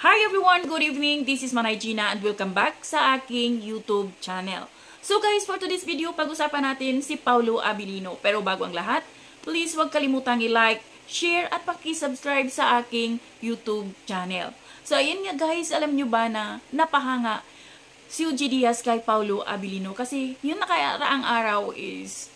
Hi everyone! Good evening! This is Manay Gina and welcome back sa aking YouTube channel. So guys, for today's video, pag-usapan natin si Paulo Abilino. Pero bago ang lahat, please huwag kalimutang i-like, share at paki-subscribe sa aking YouTube channel. So ayun nga guys, alam nyo ba na napahanga si Eugene Diaz kay Paulo Abilino? Kasi yung nakaraang araw is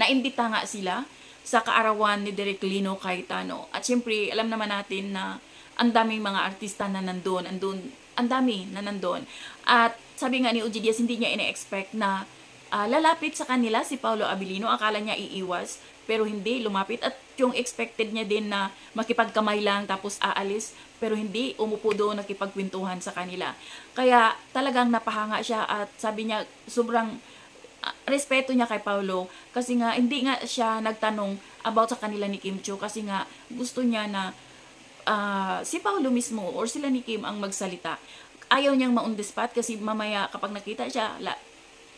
naimbita nga sila sa kaarawan ni Direk Lino Cayetano. At syempre, alam naman natin na ang daming mga artista na nandun, ang dami na nandun. At sabi nga ni Eugene Diaz, hindi niya ina-expect na lalapit sa kanila si Paulo Abilino. Akala niya iiwas, pero hindi, lumapit. At yung expected niya din na makipagkamay lang tapos aalis, pero hindi, umupo doon, nakipagkwentuhan sa kanila. Kaya talagang napahanga siya at sabi niya, sobrang respeto niya kay Paulo kasi nga hindi nga siya nagtanong about sa kanila ni Kim Chiu kasi nga gusto niya na si Paulo mismo or sila ni Kim ang magsalita. Ayaw niyang ma-on the spot kasi mamaya kapag nakita siya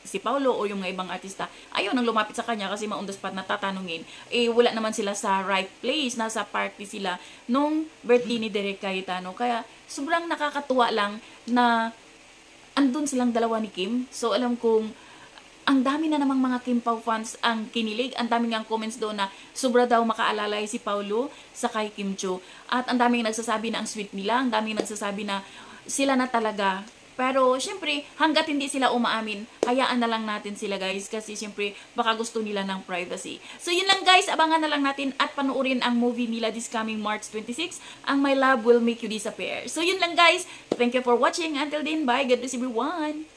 si Paulo o yung mga ibang artista, ayaw nang lumapit sa kanya kasi ma-on the spot na tatanungin. Eh wala naman sila sa right place, nasa party sila nung birthday ni Direk Cayetano. Kaya sobrang nakakatuwa lang na andun silang dalawa ni Kim. So alam kong ang dami na namang mga Kim Pao fans ang kinilig. Ang daming ang comments doon na sobra daw makaalalay si Paulo sa kay Kim Chiu. At ang daming nagsasabi na ang sweet nila. Ang daming nagsasabi na sila na talaga. Pero syempre, hanggat hindi sila umaamin, hayaan na lang natin sila guys. Kasi syempre, baka gusto nila ng privacy. So yun lang guys, abangan na lang natin at panuorin ang movie nila this coming March 26. Ang My Love Will Make You Disappear. So yun lang guys. Thank you for watching. Until then, bye. God bless everyone.